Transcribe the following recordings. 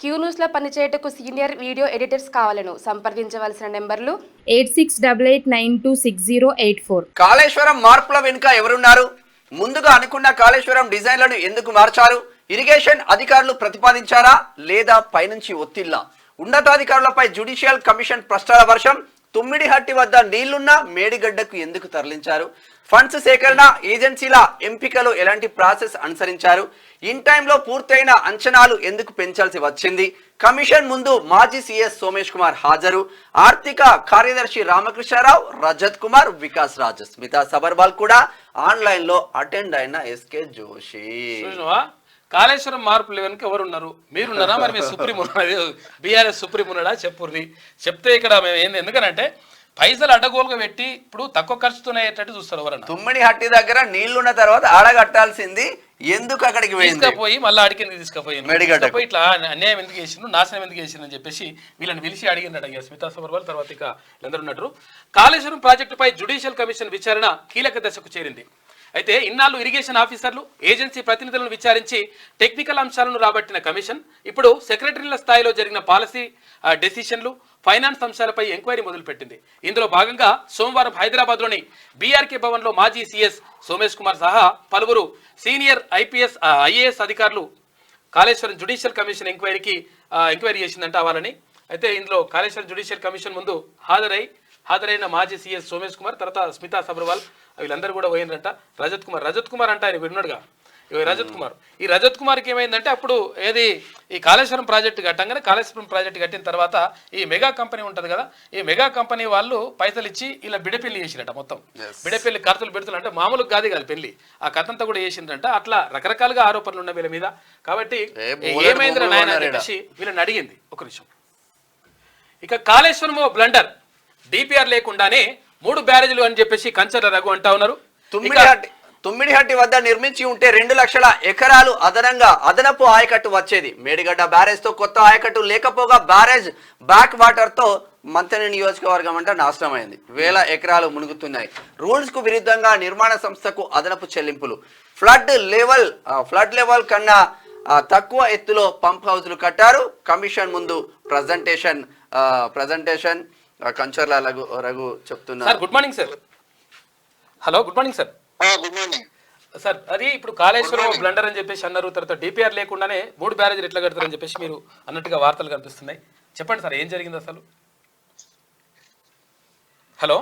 Queue న్యూస్లో పనిచేయటకు senior video editors కావాలను సంప్రదించవలసిన నెంబర్లు 8688926084. కాళేశ్వరం మార్పుల వెనుక ఎవరున్నారు? ముందుగా అనుకున్న కాళేశ్వరం డిజైన్లను ఎందుకు మార్చారు? ఇరిగేషన్ అధికారులు ప్రతిపాదించారా లేదా పైనుంచి ఒత్తిళ్లా? ఉన్నతాధికారులపై జ్యుడిషియల్ కమిషన్ ప్రశ్నల వర్షం. తుమ్మిడిహట్టి వద్ద నీళ్లున్న మేడిగడ్డకు ఎందుకు తరలించారు? ఫండ్స్ సేకరణ ఏజెన్సీల ఎంపికలు ఎలాంటి ప్రాసెస్ అనుసరించారు? ఇన్ టైంలో పూర్తయిన అంచనాలు ఎందుకు పెంచాల్సి వచ్చింది? కమిషన్ ముందు మాజీ సీఎస్ సోమేష్ కుమార్ హాజరు. ఆర్థిక కార్యదర్శి రామకృష్ణారావు, రజత్ కుమార్, వికాస్ రాజ్, స్మితా సబర్వాల్ కూడా ఆన్లైన్ లో అటెండ్ అయిన ఎస్కే జోషి. కాళేశ్వరం మార్పులు వెనుక ఎవరున్నారు? మీరున్నారా? మరి మీ సుప్రీం ఉన్నది, బీఆర్ఎస్ సుప్రీం ఉన్నాడా? చెప్పుర్రి. చెప్తే ఇక్కడ మేము ఏంది, ఎందుకనంటే పైసలు అడ్డగోలుగా పెట్టి ఇప్పుడు తక్కువ ఖర్చుతోనేటట్టు చూస్తారు ఎవరన్నా. తుమ్మిడిహట్టి దగ్గర నీళ్లున్న తర్వాత ఆడగట్టాల్సింది ఎందుకు అక్కడికి తీసుకుపోయి మళ్ళీ అడిగి తీసుకుపోయి ఇట్లా అన్యాయం ఎందుకు చేసిండు, నాశనం ఎందుకు చేసిండు అని చెప్పేసి వీళ్ళని పిలిచి అడిగినట్టు స్మితా సబర్వాల్ తర్వాత ఇక వీళ్ళందరూ ఉన్నట్టు. కాళేశ్వరం ప్రాజెక్టుపై జ్యుడిషియల్ కమిషన్ విచారణ కీలక దశకు చేరింది. అయితే ఇన్నాళ్ళు ఇరిగేషన్ ఆఫీసర్లు, ఏజెన్సీ ప్రతినిధులను విచారించి టెక్నికల్ అంశాలను రాబట్టిన కమిషన్ ఇప్పుడు సెక్రటరీల స్థాయిలో జరిగిన పాలసీ డెసిషన్లు, ఫైనాన్స్ అంశాలపై ఎంక్వైరీ మొదలుపెట్టింది. ఇందులో భాగంగా సోమవారం హైదరాబాద్లోని బీఆర్కే భవన్లో మాజీ సీఎస్ సోమేష్ కుమార్ సహా పలువురు సీనియర్ ఐఏఎస్ అధికారులు కాళేశ్వరం జ్యుడిషియల్ కమిషన్ ఎంక్వైరీ చేసిందంట అవ్వాలని. అయితే ఇందులో కాళేశ్వరం జ్యుడిషియల్ కమిషన్ ముందు హాజరైన మాజీ సీఎస్ సోమేష్ కుమార్, తర్వాత స్మితా సబర్వాల్ వీళ్ళందరూ కూడా పోయిందంట. రజత్ కుమార్ అంటే ఆయన విన్నాడుగా ఈ రజత్ కుమార్కి ఏమైందంటే అప్పుడు ఈ కాళేశ్వరం ప్రాజెక్టు కట్టంగానే కాళేశ్వరం ప్రాజెక్టు కట్టిన తర్వాత ఈ మెగా కంపెనీ ఉంటుంది కదా, ఈ మెగా కంపెనీ వాళ్ళు పైసలు ఇచ్చి ఇలా బిడపెళ్లి చేసినట్ట. మొత్తం బిడపెళ్లి ఖర్చులు పెడుతున్నా అంటే మామూలు కాదు పెళ్లి, ఆ కథంతా కూడా చేసిందంట. అట్లా రకరకాలుగా ఆరోపణలు ఉన్న వీళ్ళ మీద. కాబట్టి ఏమైందిరా నాయన అని చెప్పేసి వీళ్ళని అడిగింది. ఒక నిమిషం. ఇక కాళేశ్వరం బ్లండర్, డిపిఆర్ లేకుండానే 3 బ్యారేజీలు అని చెప్పేసి కంచర్ల రఘు అంటా ఉన్నారు. తుమ్మిడిహట్టి వద్ద నిర్మించి ఉంటే 2 లక్షల ఎకరాలు అదనపు ఆయకట్టు వచ్చేది. మేడిగడ్డ బ్యారేజ్ తో కొత్త ఆయకట్టు లేకపోగా బ్యారేజ్ బ్యాక్ వాటర్ తో మంతెన నియోజకవర్గం అంటే నాశనమైంది. 1000 ఎకరాలు మునుగుతున్నాయి. రూల్స్ కు విరుద్ధంగా నిర్మాణ సంస్థకు అదనపు చెల్లింపులు. ఫ్లడ్ లెవెల్ కన్నా తక్కువ ఎత్తులో పంప్ హౌస్లు కట్టారు. కమిషన్ ముందు ప్రజెంటేషన్ కంచర్ల రఘు చెప్తున్నారు. Good morning sir. Hello, good morning sir. Good morning sir. అది ఇప్పుడు కాళేశ్వరం బ్లండర్ అని చెప్పేసి అన్నారు. తర్వాత డిపిఆర్ లేకుండానే 3 బ్యారేజీలు ఎట్లా కడతారని చెప్పేసి మీరు అన్నట్టుగా వార్తలు కనిపిస్తున్నాయి. చెప్పండి సార్, ఏం జరిగింది అసలు? హలో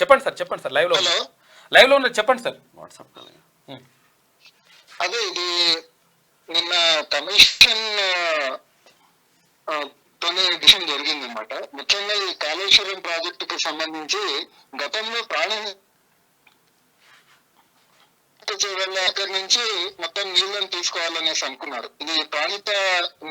చెప్పండి సార్. లైవ్ లో ఉన్నారు, చెప్పండి సార్. వాట్సాప్ అదే ఇది నిన్న కమిషన్ డిసిషన్ జరిగింది అనమాట. ముఖ్యంగా ఈ కాళేశ్వరం ప్రాజెక్టుకు సంబంధించి గతంలో దగ్గర నుంచి మొత్తం నీళ్లను తీసుకోవాలనేసి అనుకున్నారు. ఇది ప్రాంత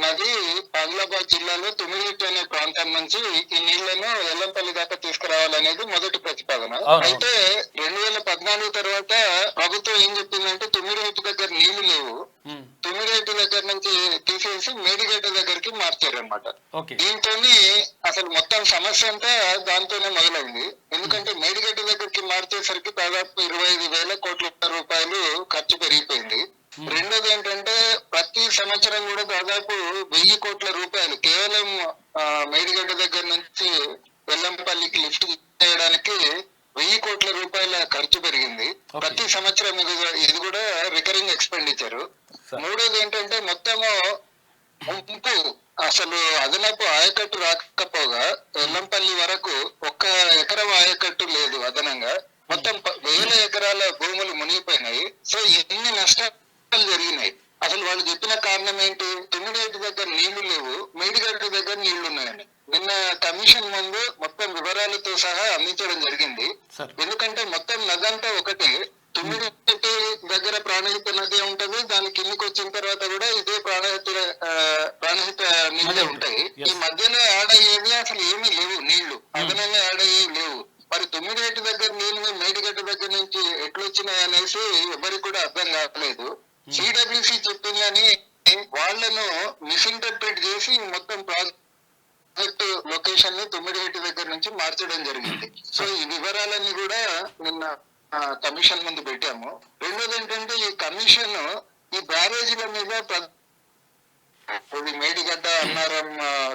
నది ఆదిలాబాద్ జిల్లాలో తుమ్మిడిహట్టి అనే ప్రాంతం నుంచి ఈ నీళ్లను ఎల్లంపల్లి దాకా తీసుకురావాలనేది మొదటి ప్రతిపాదన. అయితే 2014 తర్వాత ప్రభుత్వం ఏం చెప్పిందంటే తుమ్మిడిహట్టి దగ్గర నీళ్లు లేవు, తుమ్మిడిహట్టి దగ్గర నుంచి తీసేసి మేడిగడ్డ దగ్గరికి మార్చారనమాట. దీంతో అసలు మొత్తం సమస్య అంతా దాంతోనే మొదలైంది. ఎందుకంటే మేడిగడ్డ దగ్గరికి మార్చేసరికి దాదాపు 25,000 కోట్ల రూపాయలు ఖర్చు పెరిగిపోయింది. రెండోది ఏంటంటే ప్రతి సంవత్సరం కూడా దాదాపు 1000 కోట్ల రూపాయలు కేవలం మేడిగడ్డ దగ్గర నుంచి వెల్లంపల్లికి లిఫ్ట్ చేయడానికి 1000 కోట్ల రూపాయల ఖర్చు పెరిగింది ప్రతి సంవత్సరం. ఇది కూడా రికరింగ్ ఎక్స్పెండిచర్. మూడోది ఏంటంటే మొత్తము ముంపు అసలు అదనపు ఆయకట్టు రాకపోగా వెల్లంపల్లి వరకు 1 ఎకరం ఆయకట్టు లేదు అదనంగా. మొత్తం 1000 ఎకరాల భూములు మునిగిపోయినాయి. సో ఎన్ని నష్టాలు జరిగినాయి. అసలు వాళ్ళు చెప్పిన కారణం ఏంటి? తుమ్మిడిహట్టి దగ్గర నీళ్లు లేవు, మేడిగడ్డ దగ్గర నీళ్లు ఉన్నాయని నిన్న కమిషన్ ముందు మొత్తం వివరాలతో సహా అందించడం జరిగింది. ఎందుకంటే మొత్తం నదంతా ఒకటి. తుమ్మిడిహట్టి దగ్గర ప్రాణహిత నది ఉంటది, దాని కిందికి వచ్చిన తర్వాత కూడా ఇదే ప్రాణహిత నీళ్లు ఉంటాయి. ఈ మధ్యలో యాడ్ అయ్యేవి అసలు ఏమీ లేవు, నీళ్లు అదనంగా యాడ్ అయ్యేవి లేవు. మరి తుమ్మిడిహట్టి దగ్గర నీళ్లు మేడిగడ్డ దగ్గర నుంచి ఎట్లొచ్చినాయి అనేసి ఎవరికి కూడా అర్థం కావట్లేదు. సిడబ్ల్యూసి చెప్పిందని వాళ్లను మిస్ఇంటర్ప్రిట్ చేసి మొత్తం ప్రాజెక్ట్ లొకేషన్ ని తుమ్మిడిహట్టి దగ్గర నుంచి మార్చడం జరిగింది. సో ఈ వివరాలన్నీ కూడా నిన్న కమిషన్ ముందు పెట్టాము. రెండోది ఏంటంటే ఈ కమిషన్ ఈ బ్యారేజీల మీద ఇది మేడిగడ్డ అన్నారం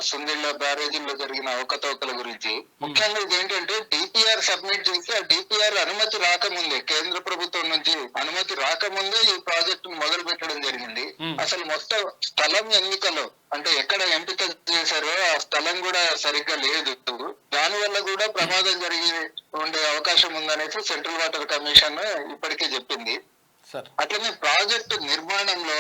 సుందిళ్ళ బ్యారేజీల్లో జరిగిన అవకతవకల గురించి ముఖ్యంగా ఇది ఏంటంటే డిపిఆర్ సబ్మిట్ చేసి ఆ డిపిఆర్ అనుమతి రాకముందే, కేంద్ర ప్రభుత్వం నుంచి అనుమతి రాకముందే ఈ ప్రాజెక్టు మొదలు పెట్టడం జరిగింది. అసలు మొత్తం స్థలం ఎన్నికలో అంటే ఎక్కడ ఎంపిక చేశారో ఆ స్థలం కూడా సరిగ్గా లేదు. దానివల్ల కూడా ప్రమాదం జరిగి ఉండే అవకాశం ఉందనేసి సెంట్రల్ వాటర్ కమిషన్ ఇప్పటికే చెప్పింది. అట్లనే ప్రాజెక్టు నిర్మాణంలో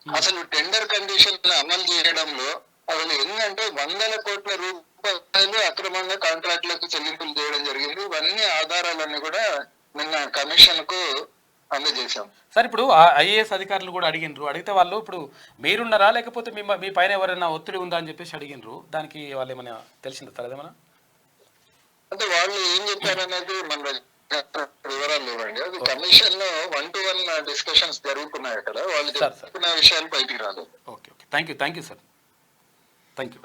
అసలు టెండర్ కండిషన్ అమలు చేయడంలో అసలు ఏంటంటే 100 కోట్ల రూపాయలు అక్రమంగా కాంట్రాక్టులకు చెల్లింపులు చేయడం జరిగింది. ఇవన్నీ ఆధారాలన్నీ కూడా నిన్న కమిషన్ కు అందజేశాం. సార్, ఇప్పుడు ఐఏఎస్ అధికారులు కూడా అడిగితే వాళ్ళు ఇప్పుడు మీరున్నారా లేకపోతే మీ పైన ఎవరైనా ఒత్తిడి ఉందా అని చెప్పేసి అడిగినరు. దానికి వాళ్ళు ఏమైనా తెలిసిందా సార్? అదేమన్నా అంటే వాళ్ళు ఏం చెప్పారనేది మన వివరాలు ఇవ్వండి. అది కమిషన్ లో 1-to-1 డిస్కషన్స్ జరుగుతున్నాయి అక్కడ. వాళ్ళు చెప్తున్న విషయాలు బయటికి రాలేదు. Okay, thank you sir. Thank you.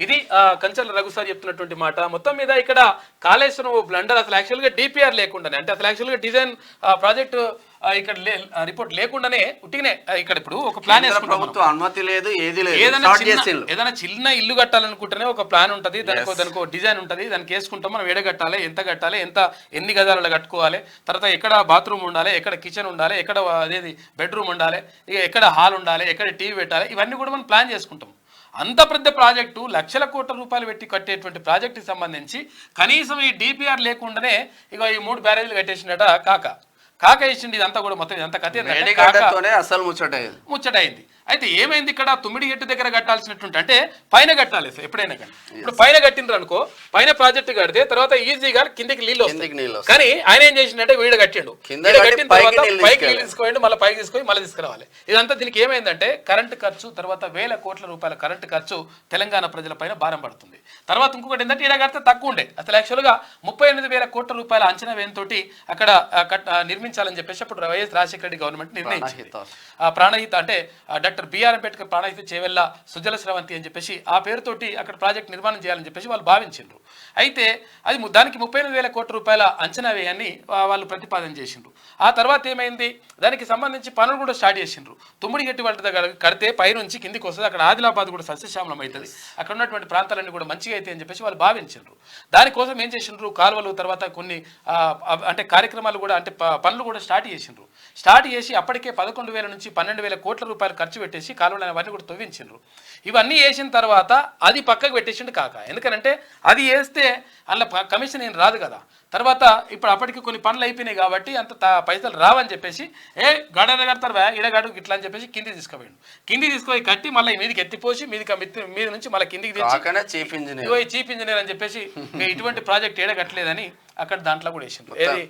ఇది కంచర్ల రఘు సార్ చెప్తున్నటువంటి మాట. మొత్తం మీద ఇక్కడ కాళేశ్వరం బ్లండర్ అసలు యాక్చువల్గా డిపిఆర్ లేకుండానే, అంటే అసలు యాక్చువల్గా డిజైన్ ప్రాజెక్టు ఇక్కడ రిపోర్ట్ లేకుండానే ఉట్టిగానే ఇక్కడ ఇప్పుడు ఒక ప్లాన్ ప్రభుత్వం అనుమతి లేదు, ఏది లేదు. ఏదైనా చిన్న ఇల్లు కట్టాలనుకుంటేనే ఒక ప్లాన్ ఉంటుంది, దానికి డిజైన్ ఉంటుంది, దానికి వేసుకుంటాం మనం ఏడ కట్టాలి, ఎంత కట్టాలి, ఎన్ని గదాలలో కట్టుకోవాలి, తర్వాత ఎక్కడ బాత్రూమ్ ఉండాలి, ఎక్కడ కిచెన్ ఉండాలి, ఎక్కడ అదేది బెడ్రూమ్ ఉండాలి, ఇక ఎక్కడ హాల్ ఉండాలి, ఎక్కడ టీవీ పెట్టాలి, ఇవన్నీ కూడా మనం ప్లాన్ చేసుకుంటాం. అంత పెద్ద ప్రాజెక్టు లక్షల కోట్ల రూపాయలు పెట్టి కట్టేటువంటి ప్రాజెక్టుకి సంబంధించి కనీసం ఈ డిపిఆర్ లేకుండానే ఇక ఈ 3 బ్యారేజీలు కట్టేసినట కాక ఇచ్చింది. ఇదంతా కూడా మొత్తం ఇదంతా కథ అసలు ముచ్చటైంది. అయితే ఏమైంది ఇక్కడ తుమ్మిడిగట్టు దగ్గర కట్టాల్సినటువంటి అంటే పైన కట్టాలి సార్ ఎప్పుడైనా కానీ. ఇప్పుడు పైన కట్టిండ్రు అనుకో, పైన ప్రాజెక్టు కడితే తర్వాత ఈజీగా కిందికి నీళ్ళు వస్తాయి. కానీ ఆయన ఏం చేసిండే వీడు కట్టిండు, కట్టిన తర్వాత పైకి నీళ్ళు తీసుకోండి, మళ్ళీ పైకి తీసుకొని మళ్ళీ తీసుకురావాలి. ఇదంతా దీనికి ఏమైందంటే కరెంటు ఖర్చు, తర్వాత వేల కోట్ల రూపాయల కరెంటు ఖర్చు తెలంగాణ ప్రజల పైన భారం పడుతుంది. తర్వాత ఇంకొకటి ఏంటంటే ఈడ కడితే తక్కువ ఉండే, అసలు యాక్చువల్గా 38,000 కోట్ల రూపాయల అంచనా వ్యయంతో అక్కడ నిర్మించాలని చెప్పేసి అప్పుడు వైఎస్ రాజశేఖర రెడ్డి గవర్నమెంట్ నిర్ణయించింది. ప్రాణహిత అంటే డాక్టర్ బిఆర్ అంబేద్కర్ ప్రాణహిత చేవెళ్ళ సుజల స్రవంతి అని చెప్పేసి ఆ పేరుతోటి అక్కడ ప్రాజెక్ట్ నిర్మాణం చేయాలని చెప్పేసి వాళ్ళు భావించిండ్రు. అయితే అది దానికి 38,000 కోట్ల రూపాయల అంచనా వ్యయాన్ని వాళ్ళు ప్రతిపాదన చేసిండ్రు. ఆ తర్వాత ఏమైంది, దానికి సంబంధించి పనులు కూడా స్టార్ట్ చేసిండ్రు. తుమ్మిడిగట్టి వాళ్ళ దగ్గర కడితే పైనుంచి కిందికి వస్తుంది, అక్కడ ఆదిలాబాద్ కూడా సస్యశ్యామలం అవుతుంది, అక్కడ ఉన్నటువంటి ప్రాంతాలన్నీ కూడా మంచిగా అవుతాయి అని చెప్పేసి వాళ్ళు భావించిండ్రు. దానికోసం ఏం చేసిండ్రు, కాలువలు తర్వాత కొన్ని అంటే కార్యక్రమాలు కూడా అంటే పనులు కూడా స్టార్ట్ చేసి అప్పటికే 11,000 నుంచి 12,000 కోట్ల రూపాయలు ఖర్చు పెట్టేసి కాలువలు అవన్నీ కూడా తవ్వించిండ్రు. ఇవన్నీ వేసిన తర్వాత అది పక్కకు పెట్టేసిండు కాక. ఎందుకంటే అది వేస్తే అలా కమిషన్ ఏం రాదు కదా. తర్వాత ఇప్పుడు అప్పటికి కొన్ని పనులు అయిపోయినాయి కాబట్టి అంత పైసలు రావని చెప్పేసి గడ కడతారు ఇడగాడు ఇట్లా అని చెప్పేసి కిందికి తీసుకుపోయి కట్టి మళ్ళీ మీదికి ఎత్తిపోసి మీద నుంచి మళ్ళీ కిందికి తెచ్చి చీఫ్ ఇంజనీర్ అని చెప్పేసి ఇటువంటి ప్రాజెక్ట్ ఏడగట్లేదని అక్కడ దాంట్లో కూడా వేసిండ్రు. ఏది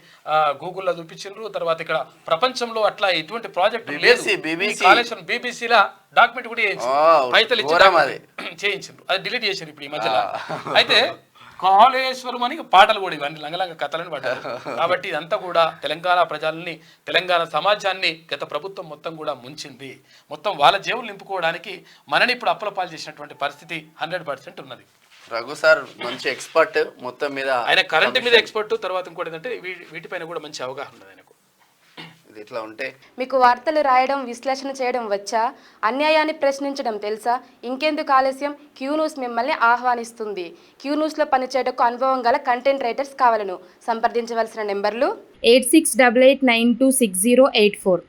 గూగుల్లో చూపించిండ్రు. తర్వాత ఇక్కడ ప్రపంచంలో అట్లా ఎటువంటి ప్రాజెక్ట్ లేదు. కాళేశ్వరం బీబీసీలా డాక్యుమెంట్ కూడా పైసలు ఇచ్చి చేయించిండ్రు, అది డిలీట్ చేశారు ఇప్పుడు ఈ మధ్యలో. అయితే కాళేశ్వరం అని పాటలు కూడా ఇవన్నీ లంగలంగ కథలని పడ్డారు. కాబట్టి ఇదంతా కూడా తెలంగాణ ప్రజల్ని, తెలంగాణ సమాజాన్ని గత ప్రభుత్వం మొత్తం కూడా ముంచింది. మొత్తం వాళ్ళ జేబులు నింపుకోవడానికి మనని ఇప్పుడు అప్పులపాలు చేసినటువంటి పరిస్థితి 100% ఉన్నది. రఘు సార్ మంచి ఎక్స్పర్ట్, మొత్తం మీద ఆయన కరెంట్ మీద ఎక్స్పర్ట్. తర్వాత ఇంకోటి ఏంటంటే వీటిపైన కూడా మంచి అవగాహన ఉన్నది ఆయనకు. ఇది ఇట్లా ఉంటే మీకు వార్తలు రాయడం, విశ్లేషణ చేయడం వచ్చా? అన్యాయాన్ని ప్రశ్నించడం తెలుసా? ఇంకెందుకు ఆలస్యం? క్యూ న్యూస్ మిమ్మల్ని ఆహ్వానిస్తుంది. క్యూ న్యూస్లో పనిచేయడానికి అనుభవం గల కంటెంట్ రైటర్స్ కావాలను సంప్రదించవలసిన నెంబర్లు 8688926084.